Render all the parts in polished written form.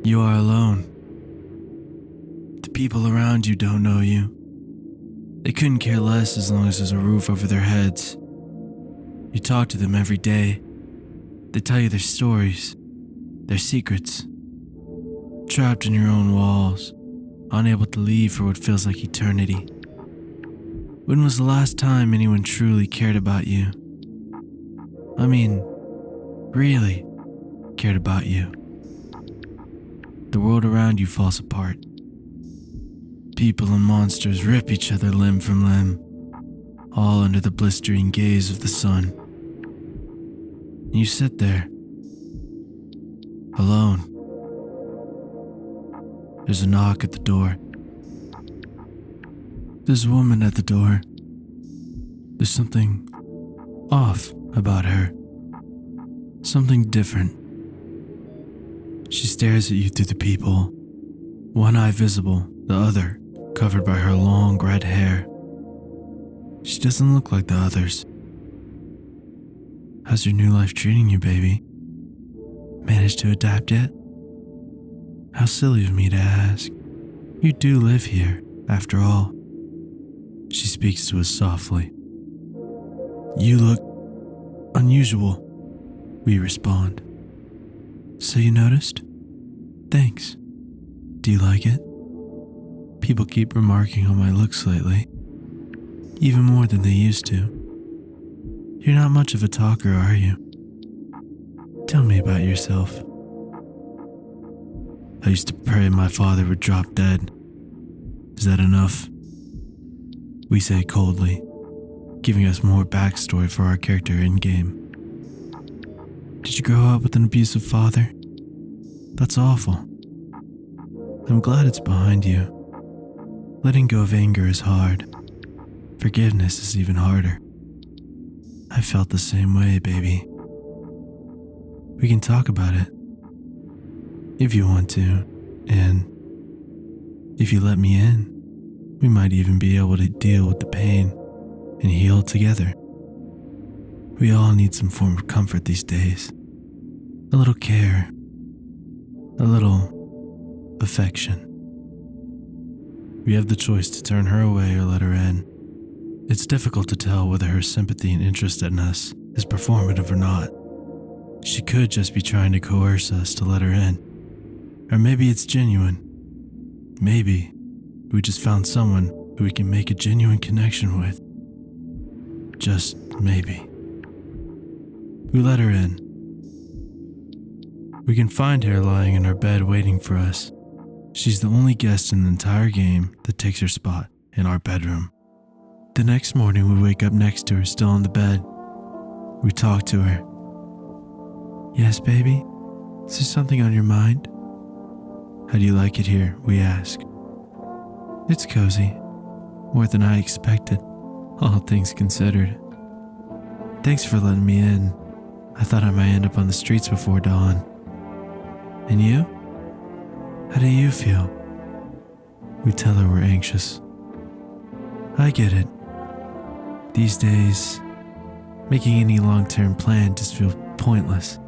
You are alone. The people around you don't know you. They couldn't care less as long as there's a roof over their heads. You talk to them every day. They tell you their stories, their secrets. Trapped in your own walls, unable to leave for what feels like eternity. When was the last time anyone truly cared about you? I mean, really cared about you. The world around you falls apart. People and monsters rip each other limb from limb, all under the blistering gaze of the sun. And you sit there, alone. There's a knock at the door. There's a woman at the door. There's something off about her. Something different. She stares at you through the people, one eye visible, the other covered by her long red hair. She doesn't look like the others. How's your new life treating you, baby? Managed to adapt yet? How silly of me to ask. You do live here, after all. She speaks to us softly. You look unusual, we respond. So you noticed? Thanks. Do you like it? People keep remarking on my looks lately, even more than they used to. You're not much of a talker, are you? Tell me about yourself. I used to pray my father would drop dead. Is that enough? We say coldly, giving us more backstory for our character in-game. Did you grow up with an abusive father? That's awful. I'm glad it's behind you. Letting go of anger is hard. Forgiveness is even harder. I felt the same way, baby. We can talk about it. If you want to, and if you let me in, we might even be able to deal with the pain and heal together. We all need some form of comfort these days. A little care. A little affection. We have the choice to turn her away or let her in. It's difficult to tell whether her sympathy and interest in us is performative or not. She could just be trying to coerce us to let her in. Or maybe it's genuine. Maybe we just found someone who we can make a genuine connection with. Just maybe. We let her in. We can find her lying in her bed waiting for us. She's the only guest in the entire game that takes her spot in our bedroom. The next morning we wake up next to her still in the bed. We talk to her. Yes, baby? Is there something on your mind? How do you like it here? We ask. It's cozy. More than I expected, all things considered. Thanks for letting me in. I thought I might end up on the streets before dawn. And you? How do you feel? We tell her we're anxious. I get it. These days, making any long-term plan just feels pointless.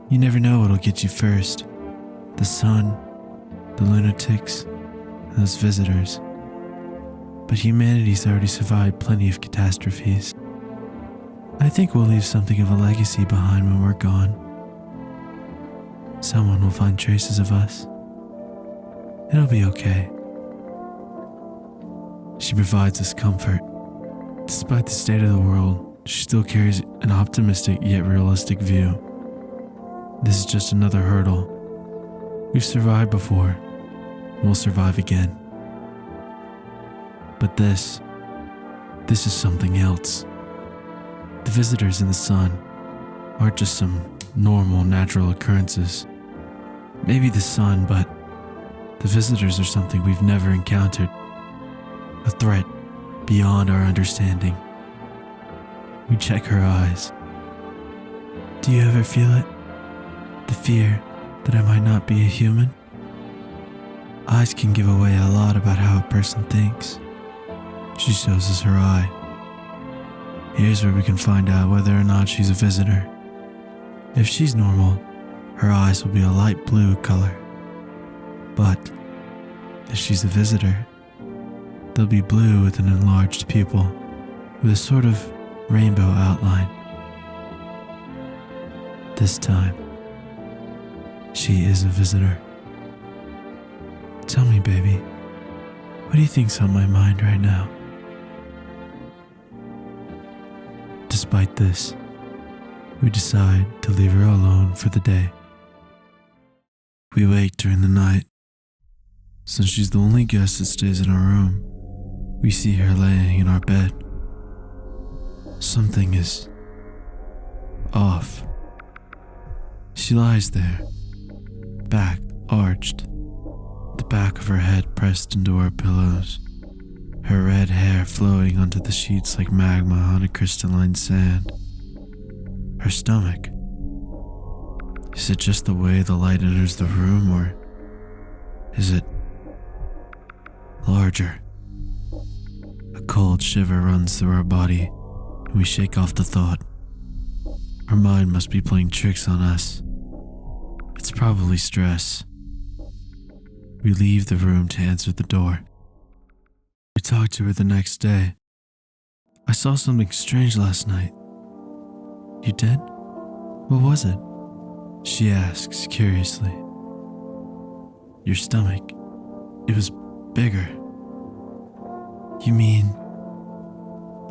You never know what'll get you first. The sun, the lunatics, and those visitors. But humanity's already survived plenty of catastrophes. I think we'll leave something of a legacy behind when we're gone. Someone will find traces of us. It'll be okay. She provides us comfort. Despite the state of the world, she still carries an optimistic yet realistic view. This is just another hurdle. We've survived before, and we'll survive again. But this is something else. The visitors in the sun aren't just some normal, natural occurrences. Maybe the sun, but the visitors are something we've never encountered. A threat beyond our understanding. We check her eyes. Do you ever feel it? The fear that I might not be a human? Eyes can give away a lot about how a person thinks. She shows us her eye. Here's where we can find out whether or not she's a visitor. If she's normal, her eyes will be a light blue color. But if she's a visitor, they'll be blue with an enlarged pupil, with a sort of rainbow outline. This time, she is a visitor. Tell me, baby, what do you think's on my mind right now? Despite this, we decide to leave her alone for the day. We wait during the night. Since she's the only guest that stays in our room, we see her laying in our bed. Something is off. She lies there, back arched, the back of her head pressed into our pillows, her red hair flowing onto the sheets like magma on a crystalline sand. Her stomach. Is it just the way the light enters the room, or is it larger? A cold shiver runs through our body, and we shake off the thought. Our mind must be playing tricks on us. It's probably stress. We leave the room to answer the door. We talk to her the next day. I saw something strange last night. You did? What was it? She asks curiously. Your stomach. It was bigger. You mean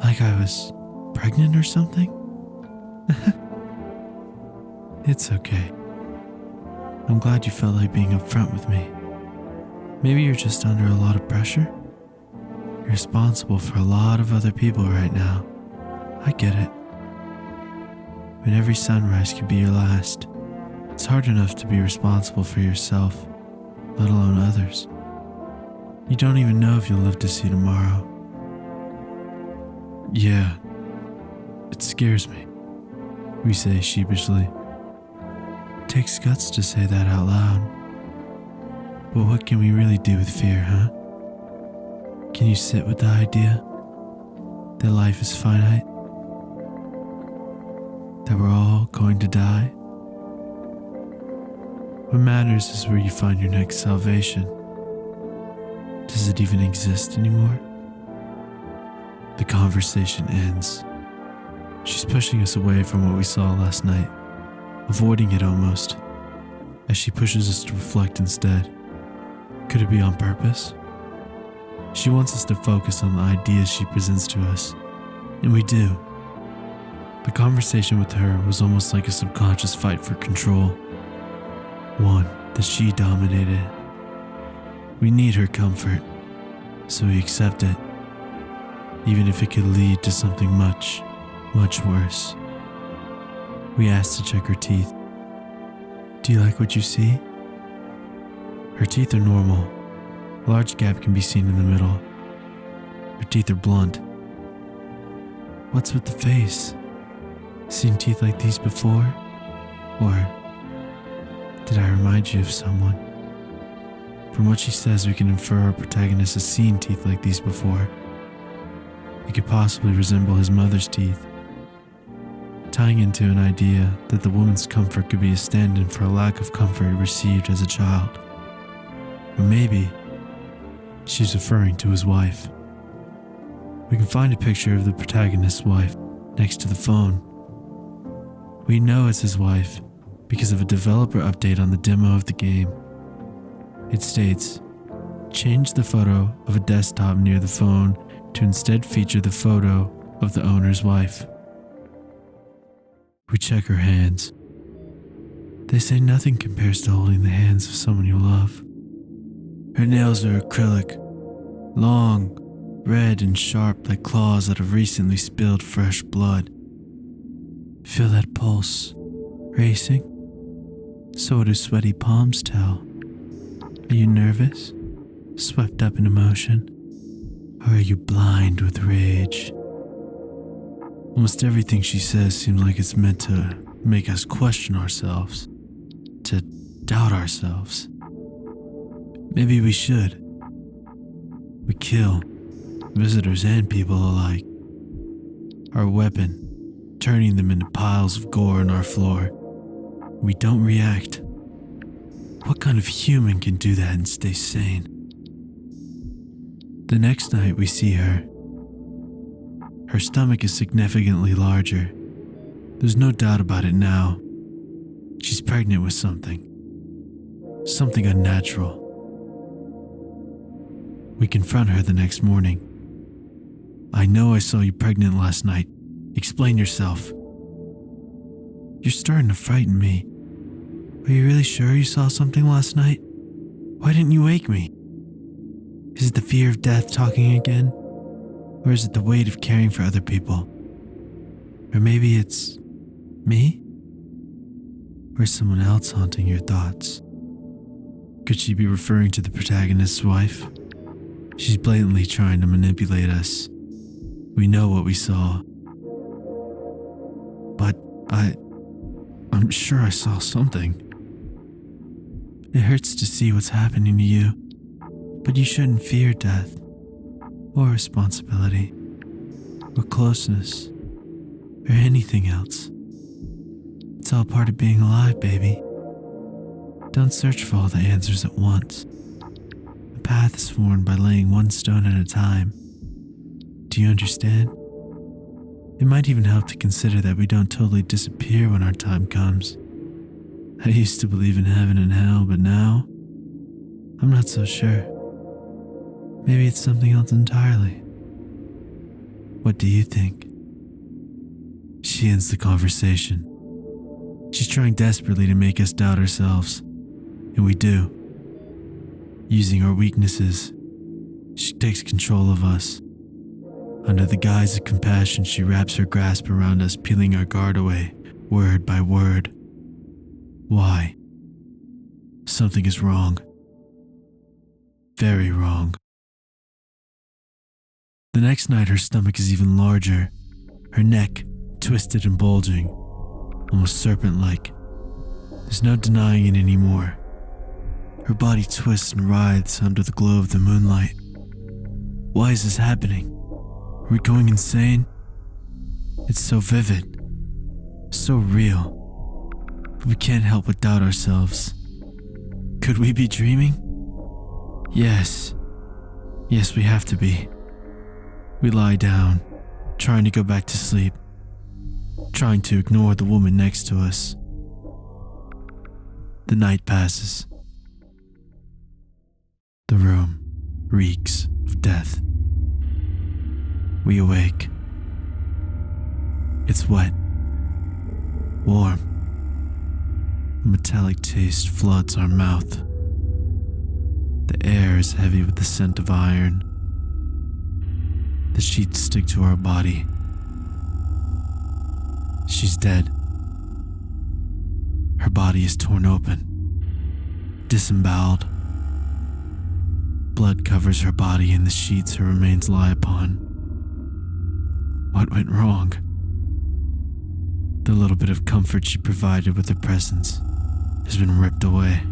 like I was pregnant or something? It's okay. I'm glad you felt like being upfront with me. Maybe you're just under a lot of pressure? You're responsible for a lot of other people right now. I get it. When every sunrise could be your last, it's hard enough to be responsible for yourself, let alone others. You don't even know if you'll live to see tomorrow. Yeah, it scares me, we say sheepishly. It takes guts to say that out loud. But what can we really do with fear, huh? Can you sit with the idea that life is finite? That we're all going to die? What matters is where you find your next salvation. Does it even exist anymore? The conversation ends. She's pushing us away from what we saw last night, avoiding it almost, as she pushes us to reflect instead. Could it be on purpose? She wants us to focus on the ideas she presents to us, and we do. The conversation with her was almost like a subconscious fight for control, one that she dominated. We need her comfort, so we accept it, even if it could lead to something much, much worse. We asked to check her teeth. Do you like what you see? Her teeth are normal. A large gap can be seen in the middle. Her teeth are blunt. What's with the face? Seen teeth like these before? Or did I remind you of someone? From what she says, we can infer our protagonist has seen teeth like these before. It could possibly resemble his mother's teeth, tying into an idea that the woman's comfort could be a stand-in for a lack of comfort received as a child. Or maybe she's referring to his wife. We can find a picture of the protagonist's wife next to the phone. We know it's his wife because of a developer update on the demo of the game. It states, change the photo of a desktop near the phone to instead feature the photo of the owner's wife. We check her hands. They say nothing compares to holding the hands of someone you love. Her nails are acrylic, long, red and sharp like claws that have recently spilled fresh blood. Feel that pulse racing? So do sweaty palms tell. Are you nervous? Swept up in emotion? Or are you blind with rage? Almost everything she says seems like it's meant to make us question ourselves, to doubt ourselves. Maybe we should. We kill visitors and people alike. Our weapon, turning them into piles of gore on our floor. We don't react. What kind of human can do that and stay sane? The next night we see her. Her stomach is significantly larger. There's no doubt about it now. She's pregnant with something. Something unnatural. We confront her the next morning. I know I saw you pregnant last night. Explain yourself. You're starting to frighten me. Are you really sure you saw something last night? Why didn't you wake me? Is it the fear of death talking again? Or is it the weight of caring for other people? Or maybe it's me? Or someone else haunting your thoughts? Could she be referring to the protagonist's wife? She's blatantly trying to manipulate us. We know what we saw. But I'm sure I saw something. It hurts to see what's happening to you, but you shouldn't fear death, or responsibility, or closeness, or anything else. It's all part of being alive, baby. Don't search for all the answers at once. The path is formed by laying one stone at a time. Do you understand? It might even help to consider that we don't totally disappear when our time comes. I used to believe in heaven and hell, but now, I'm not so sure. Maybe it's something else entirely. What do you think? She ends the conversation. She's trying desperately to make us doubt ourselves, and we do. Using our weaknesses, she takes control of us. Under the guise of compassion, she wraps her grasp around us, peeling our guard away, word by word. Why? Something is wrong. Very wrong. The next night, her stomach is even larger, her neck twisted and bulging, almost serpent-like. There's no denying it anymore. Her body twists and writhes under the glow of the moonlight. Why is this happening? Are we going insane? It's so vivid, so real, but we can't help but doubt ourselves. Could we be dreaming? Yes, we have to be. We lie down, trying to go back to sleep, trying to ignore the woman next to us. The night passes. The room reeks of death. We awake. It's wet, warm. A metallic taste floods our mouth. The air is heavy with the scent of iron. The sheets stick to our body. She's dead. Her body is torn open, disemboweled. Blood covers her body and the sheets her remains lie upon. What went wrong? The little bit of comfort she provided with her presence has been ripped away.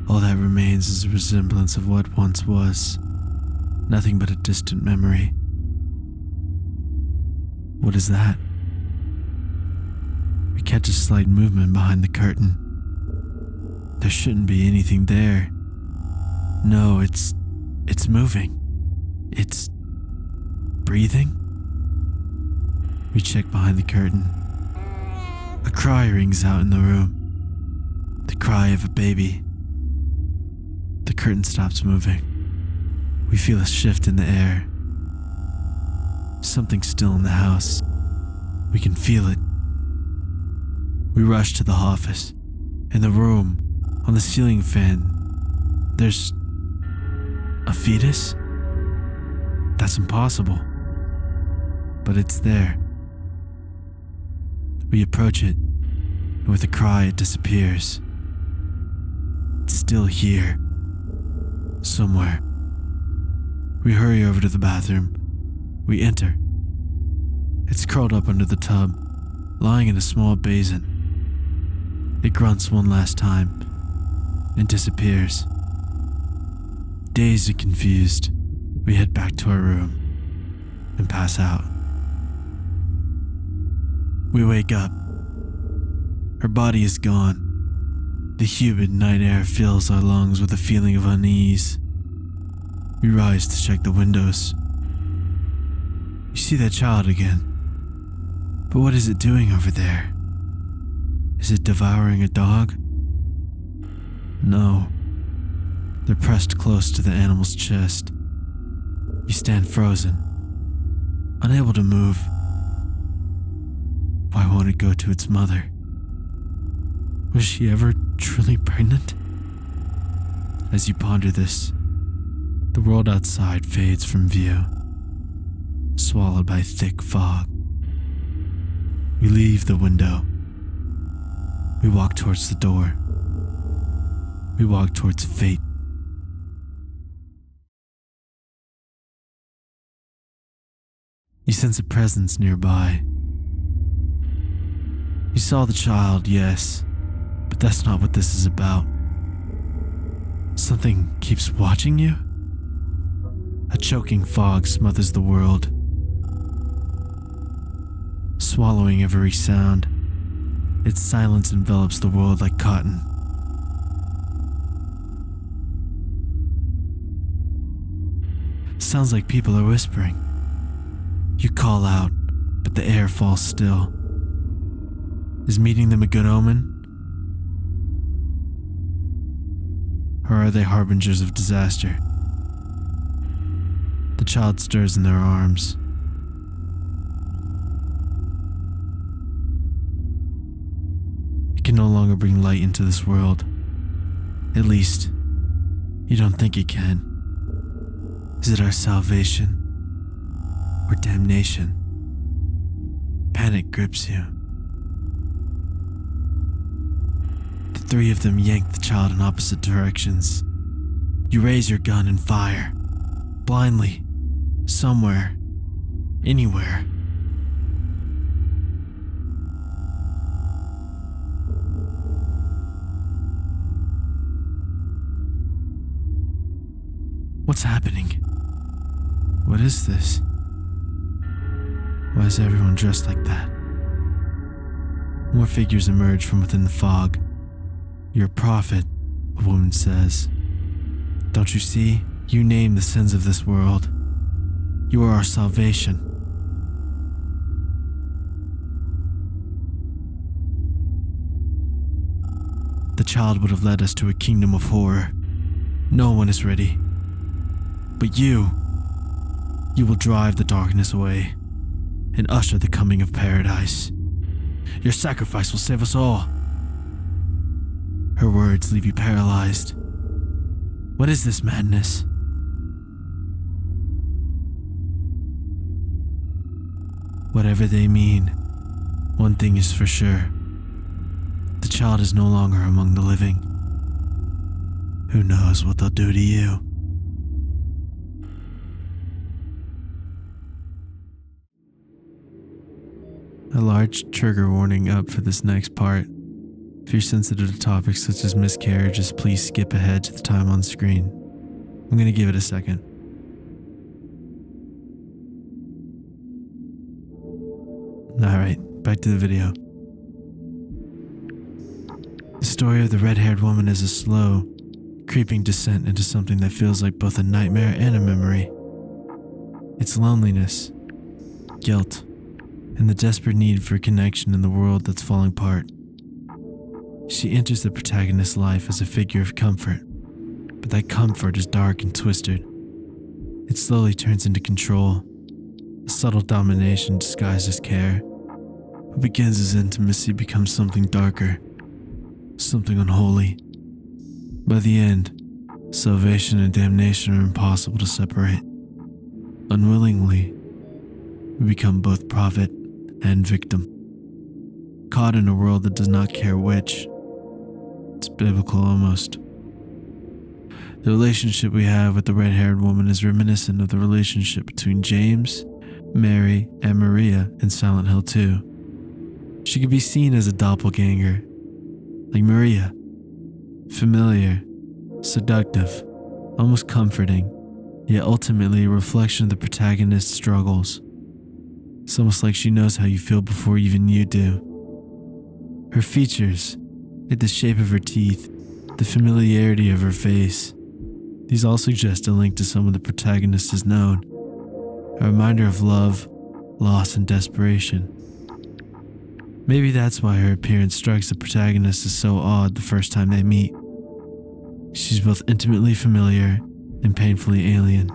All that remains is a resemblance of what once was, nothing but a distant memory. What is that? We catch a slight movement behind the curtain. There shouldn't be anything there. No, it's moving. It's breathing. We check behind the curtain. A cry rings out in the room. The cry of a baby. The curtain stops moving. We feel a shift in the air. Something's still in the house. We can feel it. We rush to the office. In the room, on the ceiling fan, there's a fetus? That's impossible. But it's there. We approach it, and with a cry it disappears. It's still here. Somewhere. We hurry over to the bathroom. We enter. It's curled up under the tub, lying in a small basin. It grunts one last time and disappears. Dazed and confused, we head back to our room and pass out. We wake up. Her body is gone. The humid night air fills our lungs with a feeling of unease. We rise to check the windows. You see that child again. But what is it doing over there? Is it devouring a dog? No. They're pressed close to the animal's chest. You stand frozen, unable to move. Why won't it go to its mother? Was she ever truly pregnant? As you ponder this, the world outside fades from view, swallowed by thick fog. We leave the window. We walk towards the door. We walk towards fate. You sense a presence nearby. You saw the child, yes, but that's not what this is about. Something keeps watching you? A choking fog smothers the world, swallowing every sound. Its silence envelops the world like cotton. Sounds like people are whispering. You call out, but the air falls still. Is meeting them a good omen? Or are they harbingers of disaster? The child stirs in their arms. It can no longer bring light into this world. At least, you don't think it can. Is it our salvation or damnation? Panic grips you. The three of them yank the child in opposite directions. You raise your gun and fire, blindly, somewhere, anywhere. What's happening? What is this? Why is everyone dressed like that? More figures emerge from within the fog. You're a prophet, a woman says. Don't you see? You name the sins of this world. You are our salvation. The child would have led us to a kingdom of horror. No one is ready. But you will drive the darkness away and usher the coming of paradise. Your sacrifice will save us all. Her words leave you paralyzed. What is this madness? Whatever they mean, one thing is for sure. The child is no longer among the living. Who knows what they'll do to you? A large trigger warning up for this next part. If you're sensitive to topics such as miscarriages, please skip ahead to the time on screen. I'm going to give it a second. Alright, back to the video. The story of the red-haired woman is a slow, creeping descent into something that feels like both a nightmare and a memory. It's loneliness, guilt, and the desperate need for connection in the world that's falling apart. She enters the protagonist's life as a figure of comfort, but that comfort is dark and twisted. It slowly turns into control, a subtle domination disguised as care. What begins as intimacy becomes something darker, something unholy. By the end, salvation and damnation are impossible to separate. Unwillingly, we become both prophet and victim, caught in a world that does not care which. It's biblical almost. The relationship we have with the red-haired woman is reminiscent of the relationship between James, Mary, and Maria in Silent Hill 2. She could be seen as a doppelganger, like Maria, familiar, seductive, almost comforting, yet ultimately a reflection of the protagonist's struggles. It's almost like she knows how you feel before even you do. Her features, like the shape of her teeth, the familiarity of her face, these all suggest a link to someone the protagonist has known, a reminder of love, loss, and desperation. Maybe that's why her appearance strikes the protagonist as so odd the first time they meet. She's both intimately familiar and painfully alien.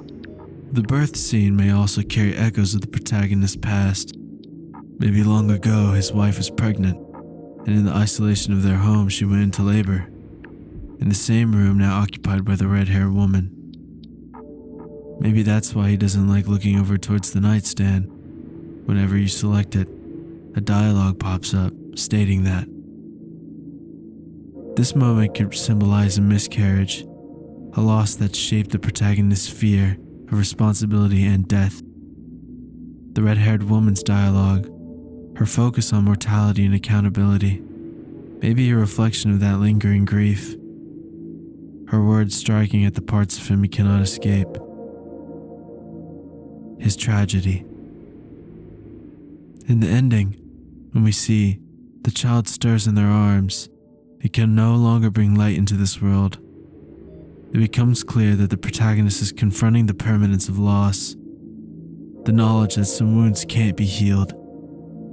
The birth scene may also carry echoes of the protagonist's past. Maybe long ago his wife was pregnant, and in the isolation of their home she went into labor, in the same room now occupied by the red-haired woman. Maybe that's why he doesn't like looking over towards the nightstand. Whenever you select it, a dialogue pops up stating that. This moment could symbolize a miscarriage, a loss that shaped the protagonist's fear of responsibility and death. The red-haired woman's dialogue, her focus on mortality and accountability, may be a reflection of that lingering grief. Her words striking at the parts of him he cannot escape. His tragedy. In the ending, when we see the child stirs in their arms, it can no longer bring light into this world. It becomes clear that the protagonist is confronting the permanence of loss, the knowledge that some wounds can't be healed,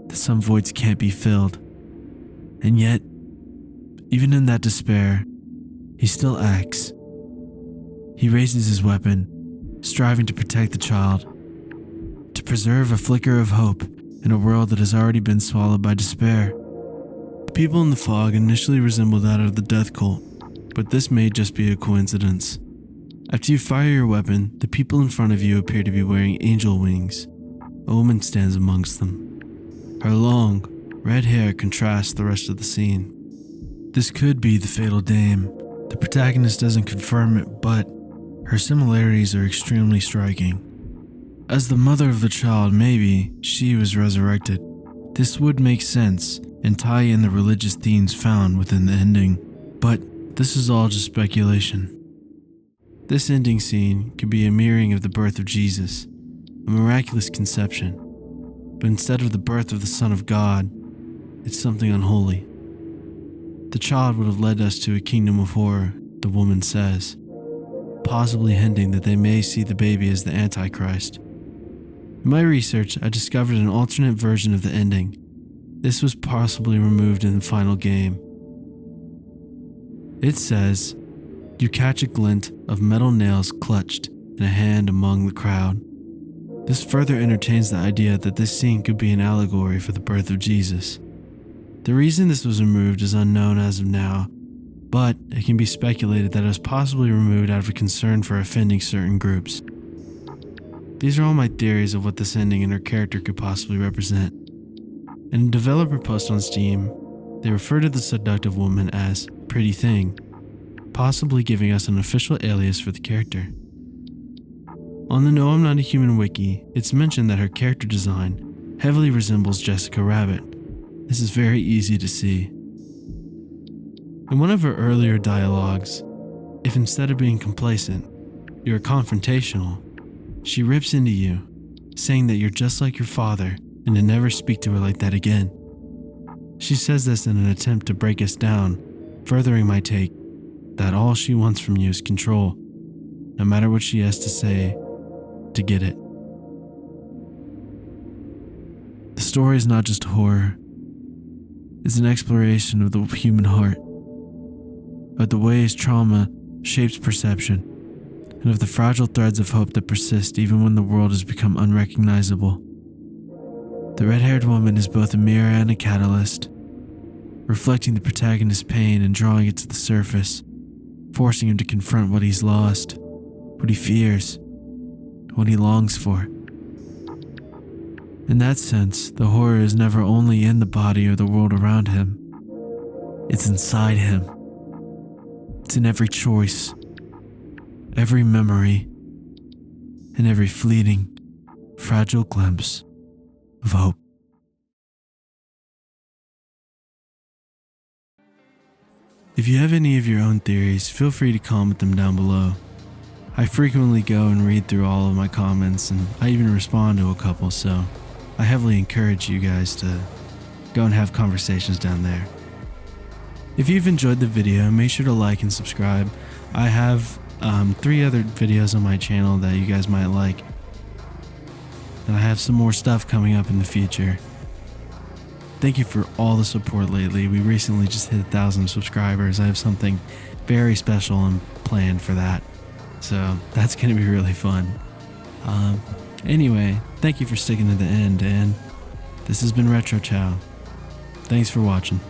that some voids can't be filled. And yet, even in that despair, he still acts. He raises his weapon, striving to protect the child, to preserve a flicker of hope in a world that has already been swallowed by despair. The people in the fog initially resemble that of the death cult, but this may just be a coincidence. After you fire your weapon, the people in front of you appear to be wearing angel wings. A woman stands amongst them. Her long, red hair contrasts the rest of the scene. This could be the fatal dame. The protagonist doesn't confirm it, but her similarities are extremely striking. As the mother of the child, maybe she was resurrected. This would make sense and tie in the religious themes found within the ending, but this is all just speculation. This ending scene could be a mirroring of the birth of Jesus, a miraculous conception, but instead of the birth of the Son of God, it's something unholy. The child would have led us to a kingdom of horror, the woman says, possibly hinting that they may see the baby as the Antichrist. In my research, I discovered an alternate version of the ending. This was possibly removed in the final game. It says, you catch a glint of metal nails clutched in a hand among the crowd. This further entertains the idea that this scene could be an allegory for the birth of Jesus. The reason this was removed is unknown as of now, but it can be speculated that it was possibly removed out of a concern for offending certain groups. These are all my theories of what this ending and her character could possibly represent. In a developer post on Steam, they refer to the seductive woman as Pretty Thing, possibly giving us an official alias for the character. On the No I'm Not a Human wiki, it's mentioned that her character design heavily resembles Jessica Rabbit. This is very easy to see. In one of her earlier dialogues, if instead of being complacent, you're confrontational, she rips into you, saying that you're just like your father and to never speak to her like that again. She says this in an attempt to break us down, furthering my take that all she wants from you is control, no matter what she has to say to get it. The story is not just horror. It's an exploration of the human heart, of the ways trauma shapes perception, and of the fragile threads of hope that persist even when the world has become unrecognizable. The red-haired woman is both a mirror and a catalyst, reflecting the protagonist's pain and drawing it to the surface, forcing him to confront what he's lost, what he fears, what he longs for. In that sense, the horror is never only in the body or the world around him. It's inside him. It's in every choice, every memory, and every fleeting, fragile glimpse of hope. If you have any of your own theories, feel free to comment them down below. I frequently go and read through all of my comments, and I even respond to a couple, so I heavily encourage you guys to go and have conversations down there. If you've enjoyed the video, make sure to like and subscribe. I have 3 other videos on my channel that you guys might like. And I have some more stuff coming up in the future. Thank you for all the support lately. We recently just hit 1,000 subscribers. I have something very special and planned for that. So that's going to be really fun. Anyway, thank you for sticking to the end, and this has been Retro Chao. Thanks for watching.